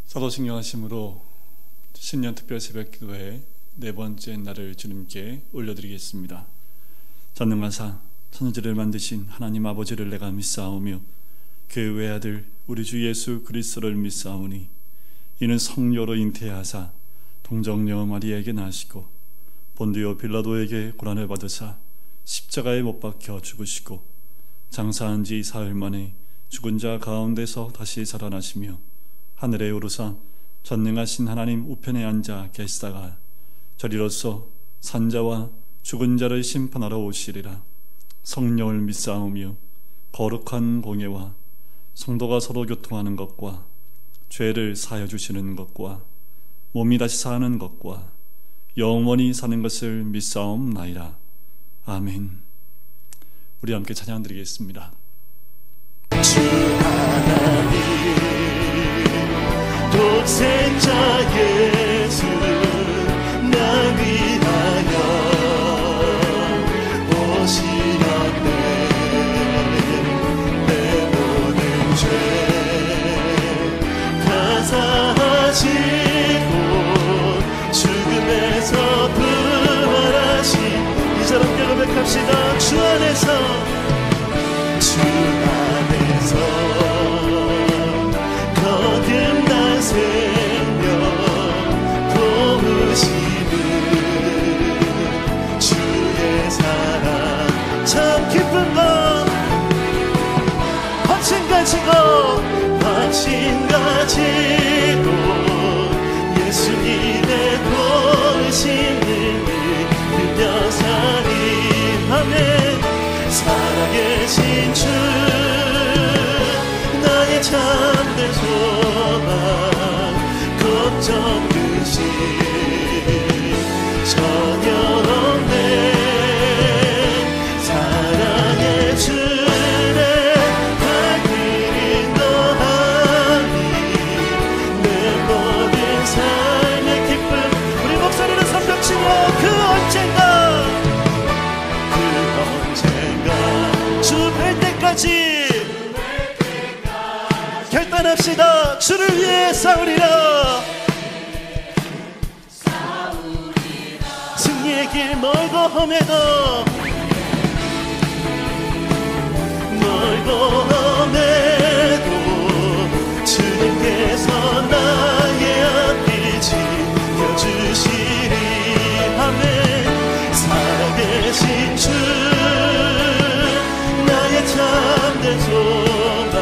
사도신경하심으로 신년 특별 새벽 기도회 네 번째 날을 주님께 올려드리겠습니다. 전능하사 천지를 만드신 하나님 아버지를 내가 믿사오며 그 외아들 우리 주 예수 그리스도를 믿사오니 이는 성녀로 잉태하사 동정녀 마리아에게 나시고 본디오 빌라도에게 고난을 받으사 십자가에 못 박혀 죽으시고 장사한 지 사흘 만에 죽은 자 가운데서 다시 살아나시며 하늘에 오르사 전능하신 하나님 우편에 앉아 계시다가 저리로서 산자와 죽은 자를 심판하러 오시리라. 성령을 믿사오며 거룩한 공예와 성도가 서로 교통하는 것과 죄를 사하여 주시는 것과 몸이 다시 사는 것과 영원히 사는 것을 믿사옵나이다. 아멘. 우리 함께 찬양 드리겠습니다. 주 하나님 독생자 예수 날 위하여 오시었네. 내 모든 죄 다 사하시고 죽음에서 부활하신 이 사람 고백합시다. 주 안에서 거듭난 생명 도우시는 주의 사랑 참 기쁜 것 확신 가지고 예수님의 보시는 그녀 살이 아멘. 살아계신 주 나의 참된 소망 걱정 끝이 전혀 없네. 사랑의 주내 갈 길이 너하니 내 모든 삶의 기쁨 우리 목소리를 선벽치고 그 언젠가 주 뵐 때까지 결단합시다. 주를 위해 싸우리라. 승리의 길 멀고 험해도 주님께서 나의 앞길 지켜주시리. 아멘. 살아계신 주 나의 참된 소망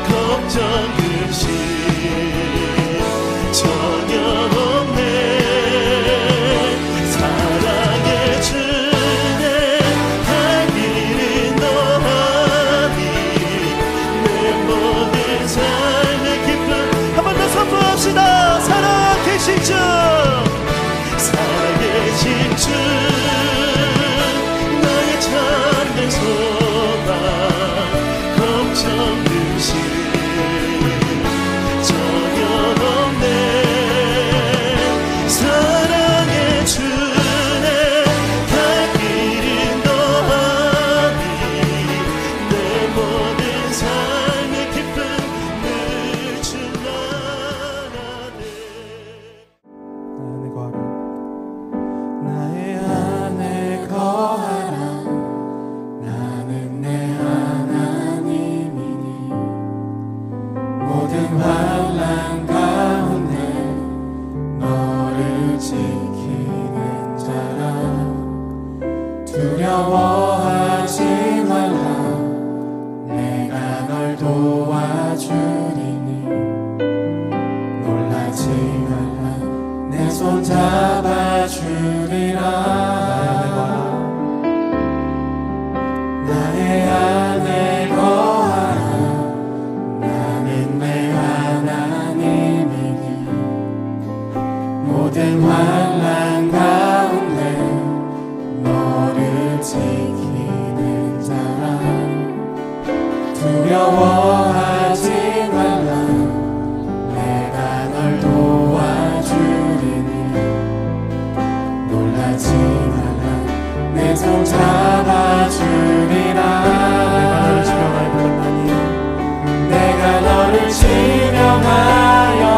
걱정 근심 전혀 없네. 사랑의 주내 갈 길은 너하니 내 모든 삶의 기쁨 한 번 더 선포합시다. 살아계신 주 살아계신 주 나의 참된 소망 걱정 근심 전혀 없네. 사랑의 주내 갈 길은 너하니 내 모든 삶의 기쁨 늘 주 나라네. 나의 안에 거하라. 나는 내 하나님이니 모든 환난 가운데 너를 지키는 자라. 두려워하지 말라. 내가 널 도와주리니 놀라지 말라. 내 손 잡아주리라. 나의 안에 거하라. 나는 내 하나님이니 모든 환난 가운데 너를 지키는 자라. 두려워하지 말라. 내가 널 도와주리니 놀라지 말라. 내 손 잡아주리라. 내가 너를 지명하여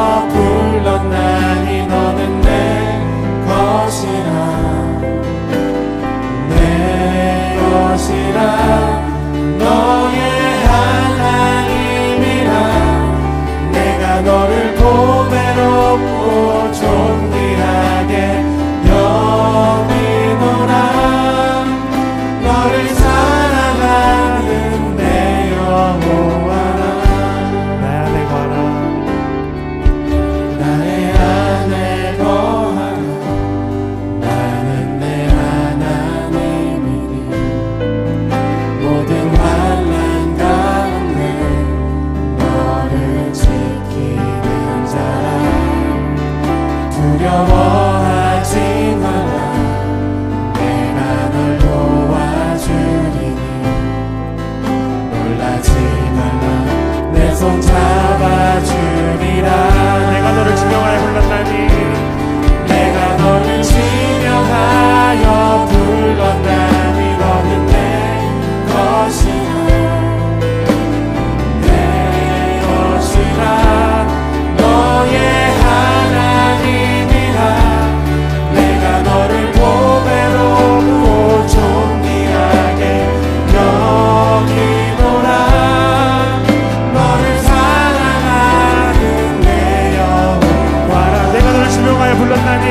두려워하지 말라. 내가 널 도와주리니 놀라지 말라. 내 손 잡아주리라. 내가 너를 지명하여 불렀나니 내가 너를 지명하여 불렀나니 너는 내 것이라. 내 것이라. 너의 하나님이라. 내가 너를 보배롭고 존귀하게 여기노라. 너를 사랑하는 내 영혼아. 내가 너를 지명하여 불렀나니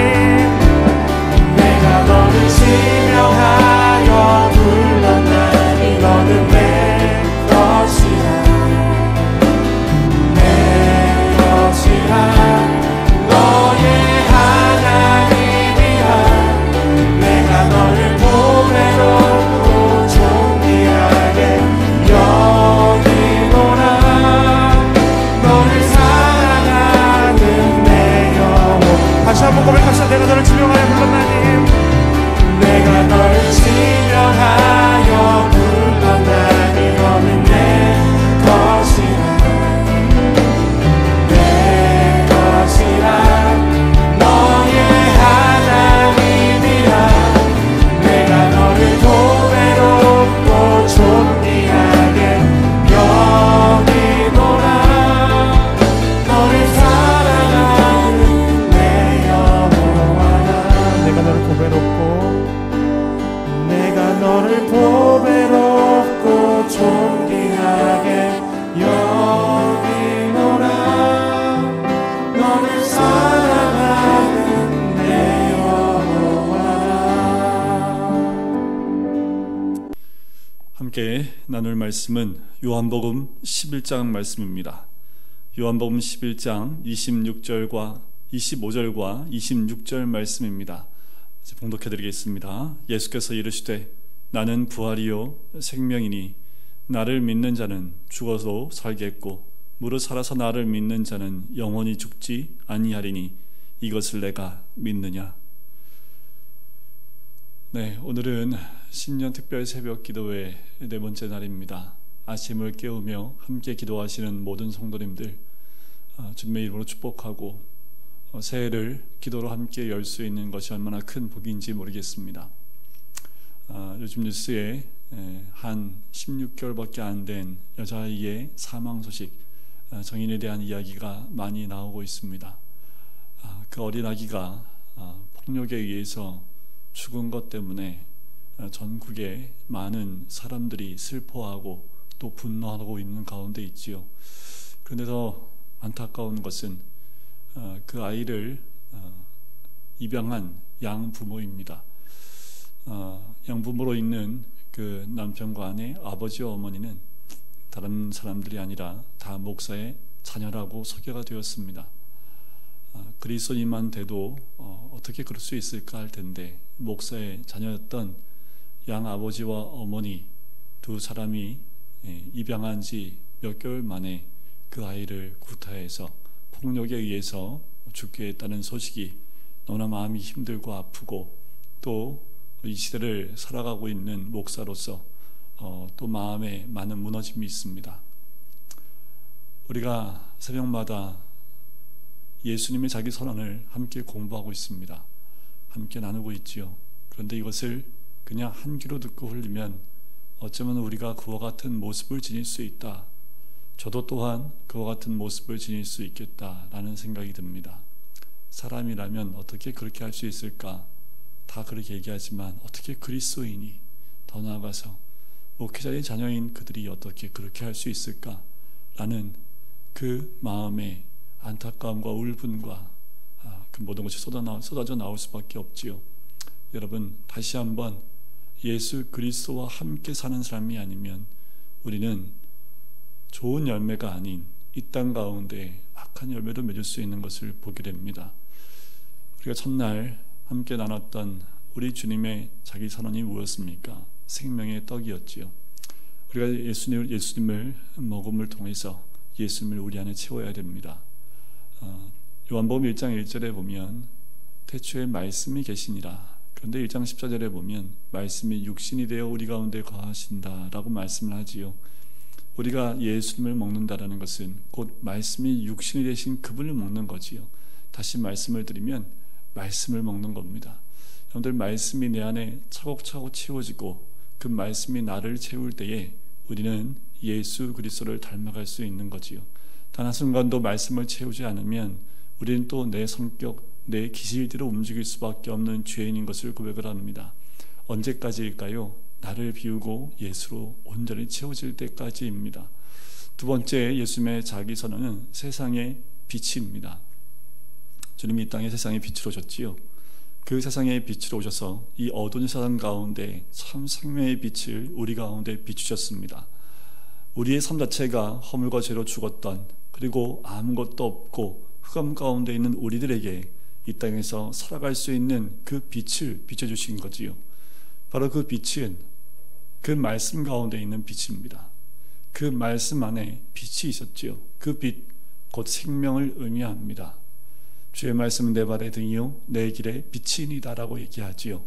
내가 너를 지명하여 불렀나니 너는 내 것이라. 내 것이라. 너의 하나님이라. 내가 너를 보배롭고 존귀하게 여기노라. 너를 사랑하는 내 영혼. 다시 한번 고백합시다. 내가 너를 지명하여 불렀나니 내가 너를 지명하여 불렀나니 너는 내 것이라. 내 것이라. 너의 하나님이라. 내가 너를 보배롭고 존귀하게 여기노라. 너를 사랑하는 내 영혼아. 내가 너를 보배롭고 내가 너를 보배롭고 존귀하게 여기노라. 너를 사랑하는 내 영혼아. 함께 나눌 말씀은 요한복음 11장 말씀입니다. 요한복음 11장 26절과 25절과 26절 말씀입니다. 봉독해 드리겠습니다. 예수께서 이르시되 나는 부활이요 생명이니 나를 믿는 자는 죽어도 살겠고 무릇 살아서 나를 믿는 자는 영원히 죽지 아니하리니 이것을 내가 믿느냐. 네, 오늘은 신년 특별 새벽 기도회 네 번째 날입니다. 아침을 깨우며 함께 기도하시는 모든 성도님들 주님의 이름으로 축복하고 새해를 기도로 함께 열 수 있는 것이 얼마나 큰 복인지 모르겠습니다. 요즘 뉴스에 한 16개월밖에 안 된 여자아이의 사망 소식, 정인에 대한 이야기가 많이 나오고 있습니다. 그 어린 아기가 폭력에 의해서 죽은 것 때문에 전국에 많은 사람들이 슬퍼하고 또 분노하고 있는 가운데 있지요. 그런데 더 안타까운 것은 그 아이를 입양한 양부모입니다. 양부모로 있는 그 남편과 아내, 아버지와 어머니는 다른 사람들이 아니라 다 목사의 자녀라고 소개가 되었습니다. 그리스도인만 돼도 어떻게 그럴 수 있을까 할 텐데 목사의 자녀였던 양 아버지와 어머니 두 사람이 입양한 지 몇 개월 만에 그 아이를 구타해서 폭력에 의해서 죽게 했다는 소식이 너무나 마음이 힘들고 아프고 또 이 시대를 살아가고 있는 목사로서 또 마음에 많은 무너짐이 있습니다. 우리가 새벽마다 예수님의 자기 선언을 함께 공부하고 있습니다. 함께 나누고 있지요. 그런데 이것을 그냥 한 귀로 듣고 흘리면 어쩌면 우리가 그와 같은 모습을 지닐 수 있다. 저도 또한 그와 같은 모습을 지닐 수 있겠다라는 생각이 듭니다. 사람이라면 어떻게 그렇게 할 수 있을까? 다 그렇게 얘기하지만 어떻게 그리스도인이, 더 나아가서 목회자의 자녀인 그들이 어떻게 그렇게 할 수 있을까? 라는 그 마음의 안타까움과 울분과 그 모든 것이 쏟아져 나올 수밖에 없지요. 여러분, 다시 한번 예수 그리스도와 함께 사는 사람이 아니면 우리는 좋은 열매가 아닌 이 땅 가운데 악한 열매를 맺을 수 있는 것을 보게 됩니다. 우리가 첫날 함께 나눴던 우리 주님의 자기 선언이 무엇입니까? 생명의 떡이었지요. 우리가 예수님을 먹음을 통해서 예수님을 우리 안에 채워야 됩니다. 요한복음 1장 1절에 보면 태초에 말씀이 계시니라. 그런데 1장 14절에 보면 말씀이 육신이 되어 우리 가운데 거하신다라고 말씀을 하지요. 우리가 예수님을 먹는다라는 것은 곧 말씀이 육신이 되신 그분을 먹는 거지요. 다시 말씀을 드리면 말씀을 먹는 겁니다. 여러분들, 말씀이 내 안에 차곡차곡 채워지고 그 말씀이 나를 채울 때에 우리는 예수 그리스도를 닮아갈 수 있는 거지요. 단 한순간도 말씀을 채우지 않으면 우리는 또 내 성격, 내 기질대로 움직일 수밖에 없는 죄인인 것을 고백을 합니다. 언제까지일까요? 나를 비우고 예수로 온전히 채워질 때까지입니다. 두 번째, 예수님의 자기 선언은 세상의 빛입니다. 주님이 이 땅에 세상의 빛으로 오셨지요. 그 세상의 빛으로 오셔서 이 어두운 세상 가운데 참 생명의 빛을 우리 가운데 비추셨습니다. 우리의 삶 자체가 허물과 죄로 죽었던, 그리고 아무것도 없고 흑암 가운데 있는 우리들에게 이 땅에서 살아갈 수 있는 그 빛을 비춰주신 거지요. 바로 그 빛은 그 말씀 가운데 있는 빛입니다. 그 말씀 안에 빛이 있었지요. 그 빛, 곧 생명을 의미합니다. 주의 말씀은 내 발의 등이요 내 길의 빛이니다라고 얘기하지요.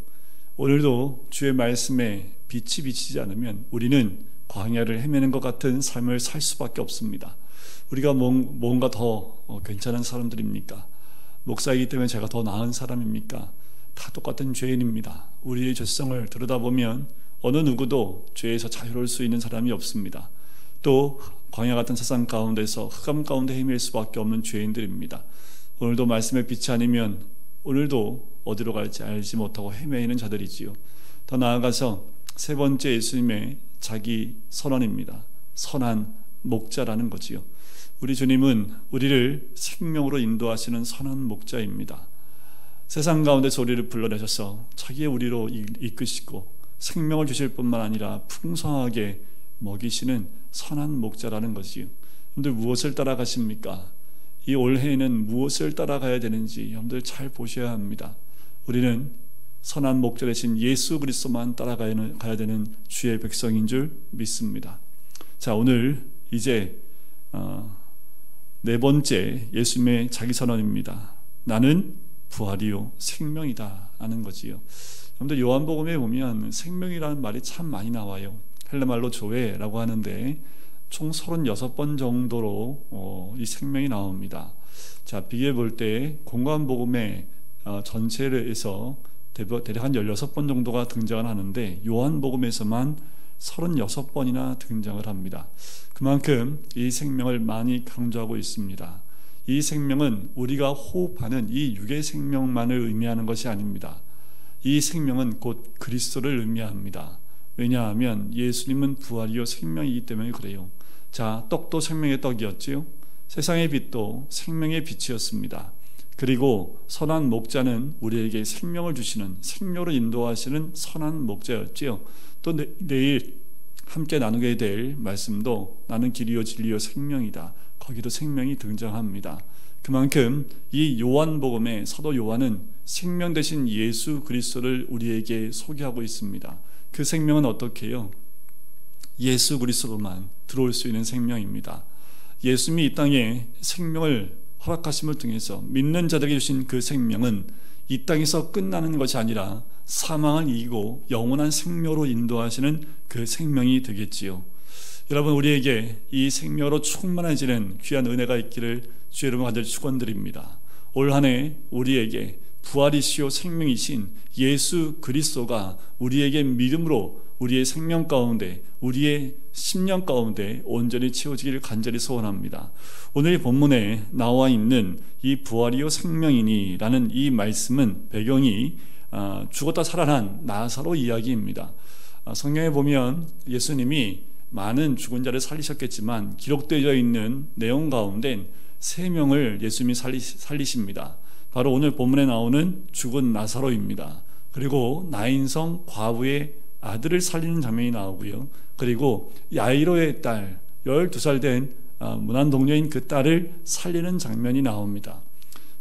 오늘도 주의 말씀에 빛이 비치지 않으면 우리는 광야를 헤매는 것 같은 삶을 살 수밖에 없습니다. 우리가 뭔가 더 괜찮은 사람들입니까? 목사이기 때문에 제가 더 나은 사람입니까? 다 똑같은 죄인입니다. 우리의 죄성을 들여다보면 어느 누구도 죄에서 자유로울 수 있는 사람이 없습니다. 또 광야 같은 세상 가운데서 흑암 가운데 헤맬 수밖에 없는 죄인들입니다. 오늘도 말씀의 빛이 아니면 오늘도 어디로 갈지 알지 못하고 헤매이는 자들이지요. 더 나아가서 세 번째, 예수님의 자기 선언입니다. 선한 목자라는 거지요. 우리 주님은 우리를 생명으로 인도하시는 선한 목자입니다. 세상 가운데서 우리를 불러내셔서 자기의 우리로 이끄시고 생명을 주실 뿐만 아니라 풍성하게 먹이시는 선한 목자라는 거지요. 여러분들, 무엇을 따라가십니까? 이 올해에는 무엇을 따라가야 되는지 여러분들 잘 보셔야 합니다. 우리는 선한 목자 되신 예수 그리스도만 따라가야 되는 주의 백성인 줄 믿습니다. 자, 오늘 이제 네 번째 예수님의 자기 선언입니다. 나는 부활이요 생명이다 하는 거지요. 여러분들, 요한복음에 보면 생명이라는 말이 참 많이 나와요. 헬라말로 조에라고 하는데 총 36번 정도로 이 생명이 나옵니다. 자, 비교해 볼 때 공관복음의 전체에서 대략 한 16번 정도가 등장을 하는데 요한복음에서만 36번이나 등장을 합니다. 그만큼 이 생명을 많이 강조하고 있습니다. 이 생명은 우리가 호흡하는 이 육의 생명만을 의미하는 것이 아닙니다. 이 생명은 곧 그리스도를 의미합니다. 왜냐하면 예수님은 부활이요 생명이기 때문에 그래요. 자, 떡도 생명의 떡이었지요. 세상의 빛도 생명의 빛이었습니다. 그리고 선한 목자는 우리에게 생명을 주시는, 생명으로 인도하시는 선한 목자였지요. 또 내일 함께 나누게 될 말씀도 나는 길이요 진리요 생명이다. 거기도 생명이 등장합니다. 그만큼 이 요한복음의 사도 요한은 생명 되신 예수 그리스도를 우리에게 소개하고 있습니다. 그 생명은 어떻게 해요? 예수 그리스도로만 들어올 수 있는 생명입니다. 예수님이 이 땅에 생명을 허락하심을 통해서 믿는 자들에게 주신 그 생명은 이 땅에서 끝나는 것이 아니라 사망을 이기고 영원한 생명으로 인도하시는 그 생명이 되겠지요. 여러분, 우리에게 이 생명으로 충만해지는 귀한 은혜가 있기를 주의 이름으로 간절히 축원드립니다. 올 한 해 우리에게 부활이시요 생명이신 예수 그리스도가 우리에게 믿음으로 우리의 생명 가운데, 우리의 심령 가운데 온전히 채워지기를 간절히 소원합니다. 오늘 본문에 나와 있는 이 부활이요 생명이니 라는 이 말씀은 배경이 죽었다 살아난 나사로 이야기입니다. 성경에 보면 예수님이 많은 죽은 자를 살리셨겠지만 기록되어 있는 내용 가운데 3명을 예수님이 살리십니다. 바로 오늘 본문에 나오는 죽은 나사로입니다. 그리고 나인성 과부의 아들을 살리는 장면이 나오고요. 그리고 야이로의 딸, 12살 된 무난 동료인 그 딸을 살리는 장면이 나옵니다.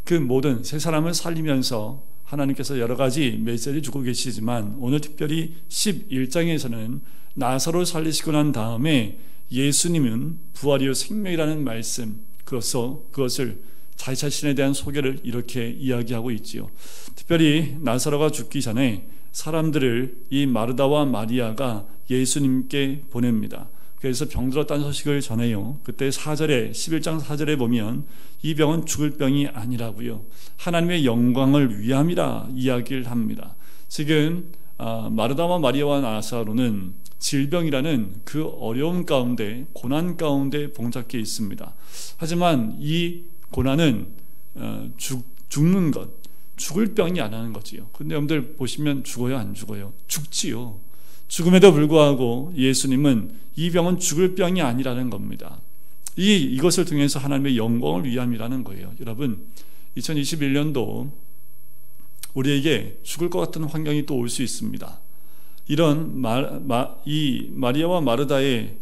그 모든 세 사람을 살리면서 하나님께서 여러 가지 메시지를 주고 계시지만 오늘 특별히 11장에서는 나사로를 살리시고 난 다음에 예수님은 부활이요 생명이라는 말씀, 그것을 자기 자신에 대한 소개를 이렇게 이야기하고 있지요. 특별히 나사로가 죽기 전에 사람들을 이 마르다와 마리아가 예수님께 보냅니다. 그래서 병들었다는 소식을 전해요. 그때 4절에 11장 4절에 보면 이 병은 죽을 병이 아니라고요, 하나님의 영광을 위함이라 이야기를 합니다. 지금 마르다와 마리아와 나사로는 질병이라는 그 어려운 가운데, 고난 가운데 봉착해 있습니다. 하지만 이 고난은 죽는 것, 죽을 병이 아니라는 거지요. 근데 여러분들 보시면 죽어요, 안 죽어요? 죽지요. 죽음에도 불구하고 예수님은 이 병은 죽을 병이 아니라는 겁니다. 이것을 통해서 하나님의 영광을 위함이라는 거예요. 여러분, 2021년도 우리에게 죽을 것 같은 환경이 또 올 수 있습니다. 이런 이 마리아와 마르다의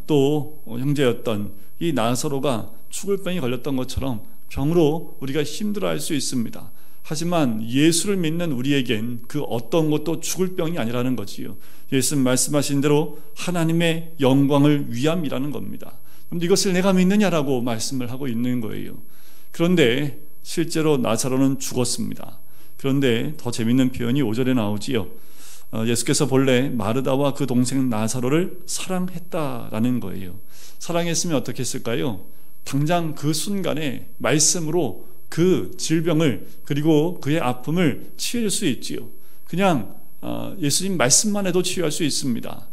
또 형제였던 이 나사로가 죽을 병이 걸렸던 것처럼 병으로 우리가 힘들어할 수 있습니다. 하지만 예수를 믿는 우리에겐 그 어떤 것도 죽을 병이 아니라는 거지요. 예수님 말씀하신 대로 하나님의 영광을 위함이라는 겁니다. 그런데 이것을 내가 믿느냐라고 말씀을 하고 있는 거예요. 그런데 실제로 나사로는 죽었습니다. 그런데 더 재밌는 표현이 5절에 나오지요. 예수께서 본래 마르다와 그 동생 나사로를 사랑했다라는 거예요. 사랑했으면 어떻게 했을까요? 당장 그 순간에 말씀으로 그 질병을, 그리고 그의 아픔을 치유할 수 있지요. 그냥 예수님 말씀만 해도 치유할 수 있습니다.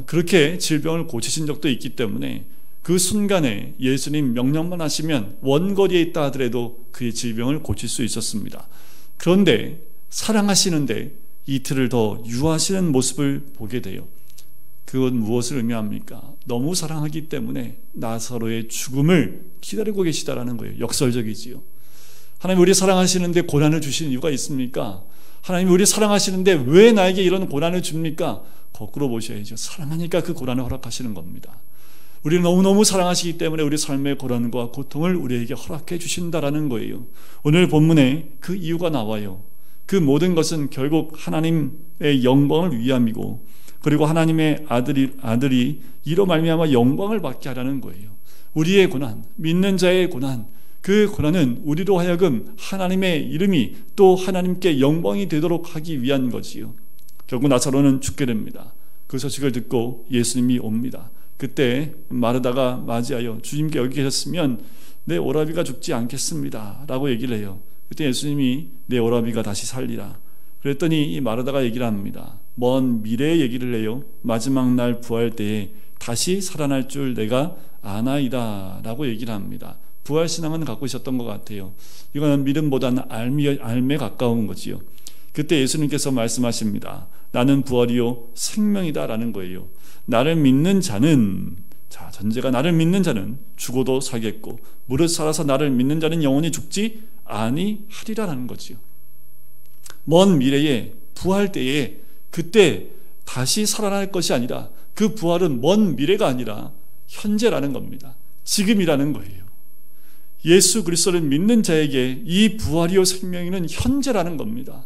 그렇게 질병을 고치신 적도 있기 때문에 그 순간에 예수님 명령만 하시면 원거리에 있다 하더라도 그의 질병을 고칠 수 있었습니다. 그런데 사랑하시는데 이틀을 더 유하시는 모습을 보게 돼요. 그건 무엇을 의미합니까? 너무 사랑하기 때문에 나사로의 죽음을 기다리고 계시다라는 거예요. 역설적이지요. 하나님 우리 사랑하시는데 고난을 주신 이유가 있습니까? 하나님 우리 사랑하시는데 왜 나에게 이런 고난을 줍니까? 거꾸로 보셔야죠. 사랑하니까 그 고난을 허락하시는 겁니다. 우리를 너무너무 사랑하시기 때문에 우리 삶의 고난과 고통을 우리에게 허락해 주신다라는 거예요. 오늘 본문에 그 이유가 나와요. 그 모든 것은 결국 하나님의 영광을 위함이고, 그리고 하나님의 아들이 이로 말미암아 영광을 받게 하라는 거예요. 우리의 고난, 믿는 자의 고난, 그 고난은 우리로 하여금 하나님의 이름이 또 하나님께 영광이 되도록 하기 위한 거지요. 결국 나사로는 죽게 됩니다. 그 소식을 듣고 예수님이 옵니다. 그때 마르다가 맞이하여 주님께 여기 계셨으면 내 오라비가 죽지 않겠습니다 라고 얘기를 해요. 그때 예수님이 내 오라비가 다시 살리라. 그랬더니 이 마르다가 얘기를 합니다. 먼 미래의 얘기를 해요. 마지막 날 부활 때에 다시 살아날 줄 내가 아나이다 라고 얘기를 합니다. 부활신앙은 갖고 있었던 것 같아요. 이거는 믿음보다는 알매에 가까운 거지요. 그때 예수님께서 말씀하십니다. 나는 부활이요 생명이다 라는 거예요. 나를 믿는 자는, 자, 전제가 나를 믿는 자는 죽어도 살겠고 무릇 살아서 나를 믿는 자는 영원히 죽지 아니하리라는 거지요. 먼 미래에 부활 때에 그때 다시 살아날 것이 아니라, 그 부활은 먼 미래가 아니라 현재라는 겁니다. 지금이라는 거예요. 예수 그리스도를 믿는 자에게 이 부활이요 생명이는 현재라는 겁니다.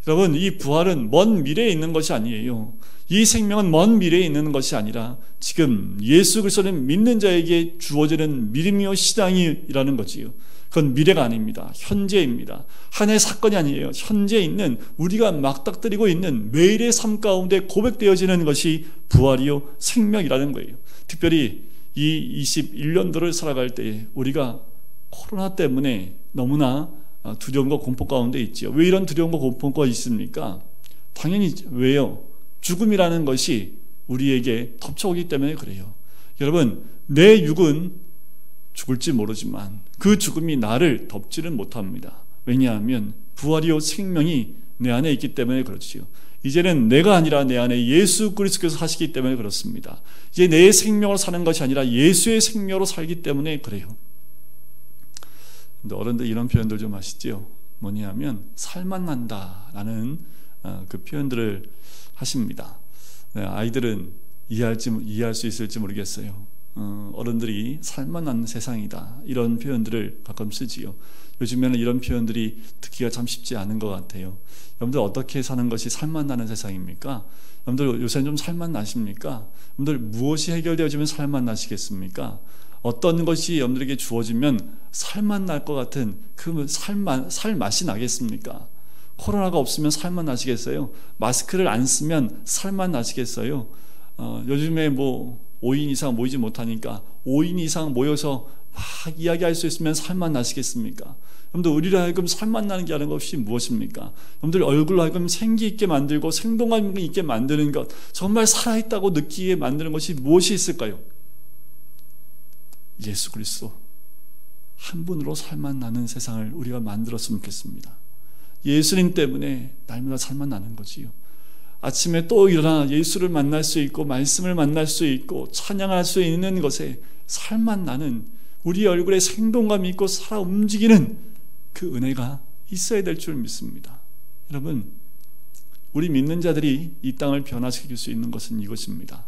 여러분, 이 부활은 먼 미래에 있는 것이 아니에요. 이 생명은 먼 미래에 있는 것이 아니라 지금 예수 그리스도를 믿는 자에게 주어지는 믿음이요 신앙이라는 거지요. 그건 미래가 아닙니다. 현재입니다. 하나의 사건이 아니에요. 현재에 있는, 우리가 막닥뜨리고 있는 매일의 삶 가운데 고백되어지는 것이 부활이요 생명이라는 거예요. 특별히 이 21년도를 살아갈 때에 우리가 코로나 때문에 너무나 두려움과 공포 가운데 있지요. 왜 이런 두려움과 공포가 있습니까? 당연히 왜요? 죽음이라는 것이 우리에게 덮쳐오기 때문에 그래요. 여러분, 내 육은 죽을지 모르지만 그 죽음이 나를 덮지는 못합니다. 왜냐하면 부활이요 생명이 내 안에 있기 때문에 그렇지요. 이제는 내가 아니라 내 안에 예수 그리스도께서 사시기 때문에 그렇습니다. 이제 내 생명으로 사는 것이 아니라 예수의 생명으로 살기 때문에 그래요. 근데 어른들 이런 표현들 좀 아시죠? 뭐냐면 살만 난다라는 그 표현들을 하십니다. 아이들은 이해할 수 있을지 모르겠어요. 어른들이 살만 나는 세상이다, 이런 표현들을 가끔 쓰지요. 요즘에는 이런 표현들이 듣기가 참 쉽지 않은 것 같아요. 여러분들 어떻게 사는 것이 살만 나는 세상입니까? 여러분들 요새는 좀 살만 나십니까? 여러분들 무엇이 해결되어지면 살만 나시겠습니까? 어떤 것이 여러분들에게 주어지면 살만 날 것 같은 그 살 맛이 나겠습니까? 코로나가 없으면 살만 나시겠어요? 마스크를 안 쓰면 살만 나시겠어요? 요즘에 뭐 5인 이상 모이지 못하니까 5인 이상 모여서 막 이야기할 수 있으면 살만 나시겠습니까? 여러분들 우리로 하여금 살만 나는 게 아닌 것이 무엇입니까? 여러분들 얼굴로 하여금 생기 있게 만들고 생동감 있게 만드는 것, 정말 살아있다고 느끼게 만드는 것이 무엇이 있을까요? 예수 그리스도 한 분으로 살만 나는 세상을 우리가 만들었으면 좋겠습니다. 예수님 때문에 날마다 살만 나는 거지요. 아침에 또 일어나 예수를 만날 수 있고 말씀을 만날 수 있고 찬양할 수 있는 것에 살만 나는, 우리 얼굴에 생동감이 있고 살아 움직이는 그 은혜가 있어야 될 줄 믿습니다. 여러분, 우리 믿는 자들이 이 땅을 변화시킬 수 있는 것은 이것입니다.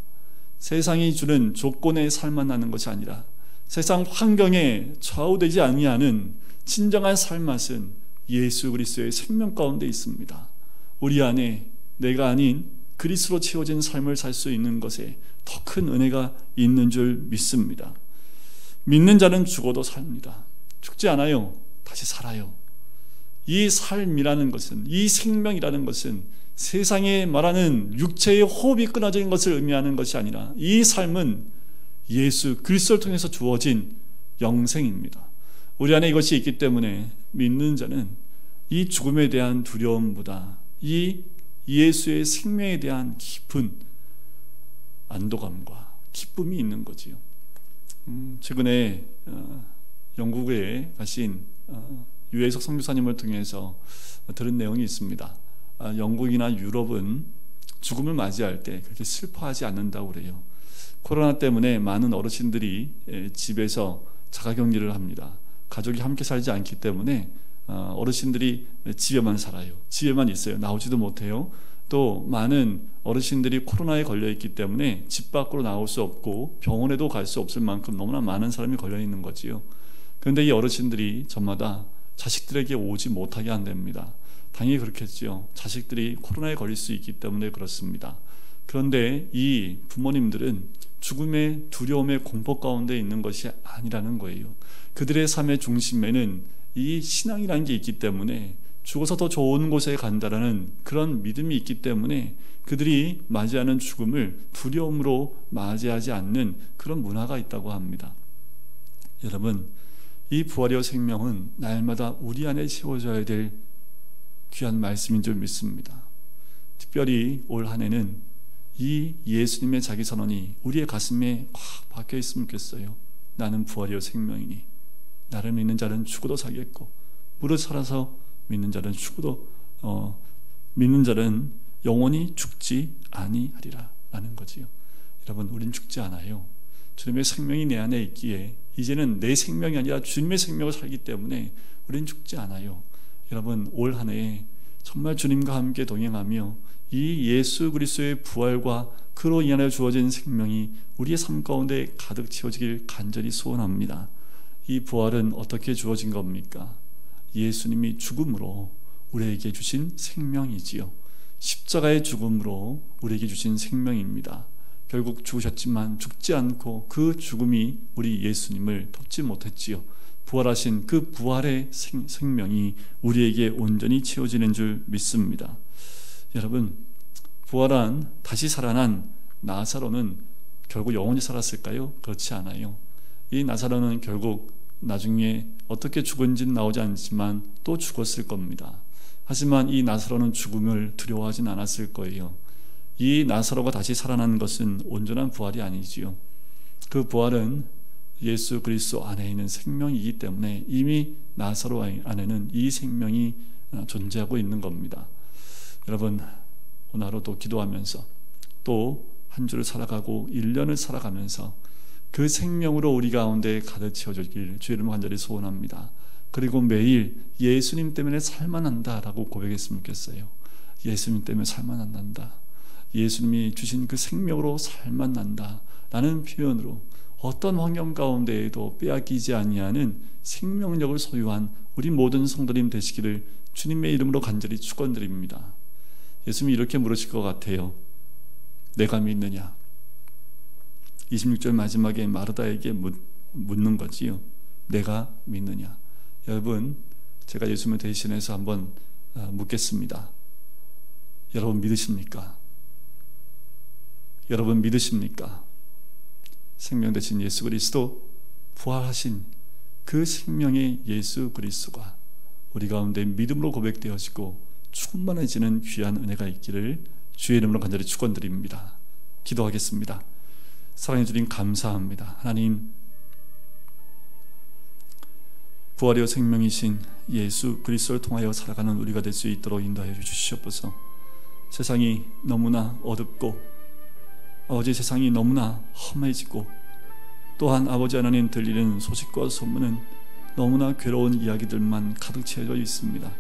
세상이 주는 조건에 살만 나는 것이 아니라 세상 환경에 좌우되지 아니하는 진정한 삶맛은 예수 그리스도의 생명 가운데 있습니다. 우리 안에 내가 아닌 그리스도로 채워진 삶을 살 수 있는 것에 더 큰 은혜가 있는 줄 믿습니다. 믿는 자는 죽어도 삽니다. 죽지 않아요. 다시 살아요. 이 삶이라는 것은, 이 생명이라는 것은 세상에 말하는 육체의 호흡이 끊어진 것을 의미하는 것이 아니라 이 삶은 예수 그리스도를 통해서 주어진 영생입니다. 우리 안에 이것이 있기 때문에 믿는 자는 이 죽음에 대한 두려움보다 이 예수의 생명에 대한 깊은 안도감과 기쁨이 있는 거지요. 최근에 영국에 가신 유해석 선교사님을 통해서 들은 내용이 있습니다. 영국이나 유럽은 죽음을 맞이할 때 그렇게 슬퍼하지 않는다고 그래요. 코로나 때문에 많은 어르신들이 집에서 자가격리를 합니다. 가족이 함께 살지 않기 때문에 어르신들이 집에만 살아요. 집에만 있어요. 나오지도 못해요. 또 많은 어르신들이 코로나에 걸려있기 때문에 집 밖으로 나올 수 없고 병원에도 갈 수 없을 만큼 너무나 많은 사람이 걸려있는 거지요. 그런데 이 어르신들이 저마다 자식들에게 오지 못하게 한답니다. 당연히 그렇겠지요. 자식들이 코로나에 걸릴 수 있기 때문에 그렇습니다. 그런데 이 부모님들은 죽음의 두려움의 공포 가운데 있는 것이 아니라는 거예요. 그들의 삶의 중심에는 이 신앙이라는 게 있기 때문에 죽어서 더 좋은 곳에 간다라는 그런 믿음이 있기 때문에 그들이 맞이하는 죽음을 두려움으로 맞이하지 않는 그런 문화가 있다고 합니다. 여러분, 이 부활의 생명은 날마다 우리 안에 채워져야 될 귀한 말씀인 줄 믿습니다. 특별히 올 한 해는 이 예수님의 자기 선언이 우리의 가슴에 꽉 박혀 있으면 좋겠어요. 나는 부활의 생명이니 나를 믿는 자는 죽어도 살겠고 무릇 살아서 믿는 자는 믿는 자는 영원히 죽지 아니하리라 라는 거지요. 여러분, 우린 죽지 않아요. 주님의 생명이 내 안에 있기에 이제는 내 생명이 아니라 주님의 생명을 살기 때문에 우린 죽지 않아요. 여러분, 올 한 해에 정말 주님과 함께 동행하며 이 예수 그리스도의 부활과 그로 인하여 주어진 생명이 우리의 삶 가운데 가득 채워지길 간절히 소원합니다. 이 부활은 어떻게 주어진 겁니까? 예수님이 죽음으로 우리에게 주신 생명이지요. 십자가의 죽음으로 우리에게 주신 생명입니다. 결국 죽으셨지만 죽지 않고 그 죽음이 우리 예수님을 덮지 못했지요. 부활하신 그 부활의 생명이 우리에게 온전히 채워지는 줄 믿습니다. 여러분, 부활한 다시 살아난 나사로는 결국 영원히 살았을까요? 그렇지 않아요. 이 나사로는 결국 나중에 어떻게 죽은지는 나오지 않지만 또 죽었을 겁니다. 하지만 이 나사로는 죽음을 두려워하진 않았을 거예요. 이 나사로가 다시 살아난 것은 온전한 부활이 아니지요. 그 부활은 예수 그리스도 안에 있는 생명이기 때문에 이미 나사로 안에는 이 생명이 존재하고 있는 겁니다. 여러분, 오늘 하루도 기도하면서 또 한 주를 살아가고 1년을 살아가면서 그 생명으로 우리 가운데 가득 채워주길 주의 이름으로 간절히 소원합니다. 그리고 매일 예수님 때문에 살만 한다라고 고백했으면 좋겠어요. 예수님 때문에 살만 안 난다. 예수님이 주신 그 생명으로 살만 난다 라는 표현으로 어떤 환경 가운데에도 빼앗기지 아니하는 생명력을 소유한 우리 모든 성도님 되시기를 주님의 이름으로 간절히 축원드립니다. 예수님이 이렇게 물으실 것 같아요. 내가 믿느냐? 26절 마지막에 마르다에게 묻는 거지요. 내가 믿느냐? 여러분, 제가 예수님을 대신해서 한번 묻겠습니다. 여러분 믿으십니까? 여러분 믿으십니까? 생명 되신 예수 그리스도, 부활하신 그 생명의 예수 그리스도가 우리 가운데 믿음으로 고백되어지고 충만해지는 귀한 은혜가 있기를 주의 이름으로 간절히 축원드립니다. 기도하겠습니다. 사랑해 주님 감사합니다. 하나님, 부활이요 생명이신 예수 그리스도를 통하여 살아가는 우리가 될 수 있도록 인도하여 주시옵소서. 세상이 너무나 어둡고 아버지, 세상이 너무나 험해지고, 또한 아버지 하나님 들리는 소식과 소문은 너무나 괴로운 이야기들만 가득 채워져 있습니다.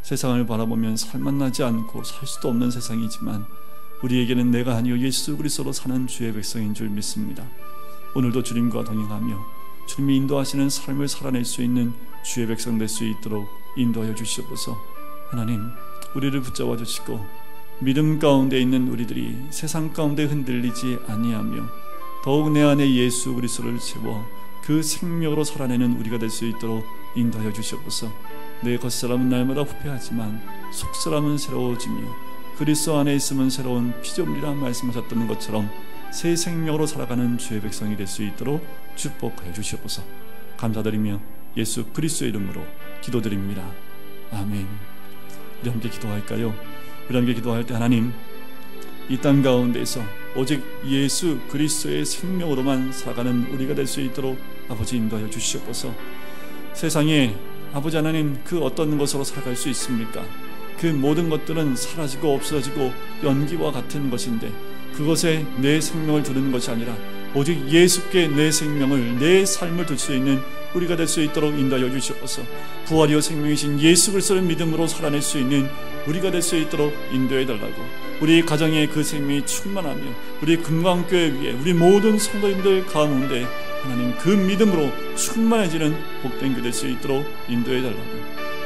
세상을 바라보면 살만나지 않고 살 수도 없는 세상이지만 우리에게는 내가 아니요 예수 그리스도로 사는 주의 백성인 줄 믿습니다. 오늘도 주님과 동행하며 주님이 인도하시는 삶을 살아낼 수 있는 주의 백성 될 수 있도록 인도하여 주시옵소서. 하나님, 우리를 붙잡아 주시고 믿음 가운데 있는 우리들이 세상 가운데 흔들리지 아니하며 더욱 내 안에 예수 그리스도를 채워 그 생명으로 살아내는 우리가 될 수 있도록 인도하여 주시옵소서. 내 겉사람은 날마다 후패하지만 속사람은 새로워지며 그리스도 안에 있으면 새로운 피조물이라 말씀하셨던 것처럼 새 생명으로 살아가는 주의 백성이 될 수 있도록 축복하여 주시옵소서. 감사드리며 예수 그리스도의 이름으로 기도드립니다. 아멘. 우리 함께 기도할까요? 우리 함께 기도할 때, 하나님, 이 땅 가운데서 오직 예수 그리스도의 생명으로만 살아가는 우리가 될 수 있도록 아버지 인도하여 주시옵소서. 세상에 아버지 하나님, 그 어떤 것으로 살아갈 수 있습니까? 그 모든 것들은 사라지고 없어지고 연기와 같은 것인데 그것에 내 생명을 두는 것이 아니라 오직 예수께 내 생명을, 내 삶을 둘 수 있는 우리가 될 수 있도록 인도하여 주시옵소서. 부활이요 생명이신 예수 그리스도를 믿음으로 살아낼 수 있는 우리가 될 수 있도록 인도해 달라고, 우리 가정에 그 생명이 충만하며 우리 금강교회 위에 우리 모든 성도님들 가운데 하나님 그 믿음으로 충만해지는 복된 교 될 수 있도록 인도해 달라고,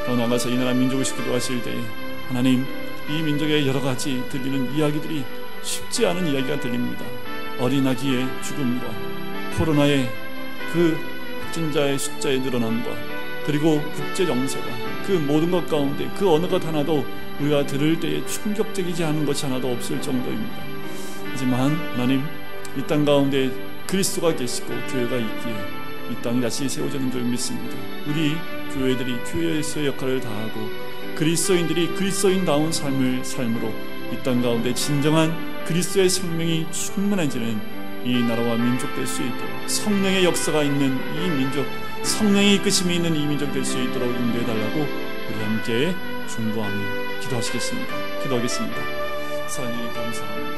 더 나아가서 이 나라 민족을 기도하실 때에 하나님, 이 민족의 여러 가지 들리는 이야기들이 쉽지 않은 이야기가 들립니다. 어린아기의 죽음과 코로나의 그 확진자의 숫자의 늘어남과 그리고 국제정세와 그 모든 것 가운데 그 어느 것 하나도 우리가 들을 때에 충격적이지 않은 것이 하나도 없을 정도입니다. 하지만 하나님, 이 땅 가운데 그리스도가 계시고 교회가 있기에 이 땅이 다시 세워지는 줄 믿습니다. 우리 교회들이 교회에서의 역할을 다하고 그리스도인들이 그리스도인다운 삶을 삶으로 이 땅 가운데 진정한 그리스도의 생명이 충만해지는 이 나라와 민족 될 수 있도록, 성령의 역사가 있는 이 민족, 성령의 이끄심이 있는 이 민족 될 수 있도록 인도해 달라고 우리 함께 중보하며 기도하시겠습니다. 기도하겠습니다. 사랑해 감사합니다.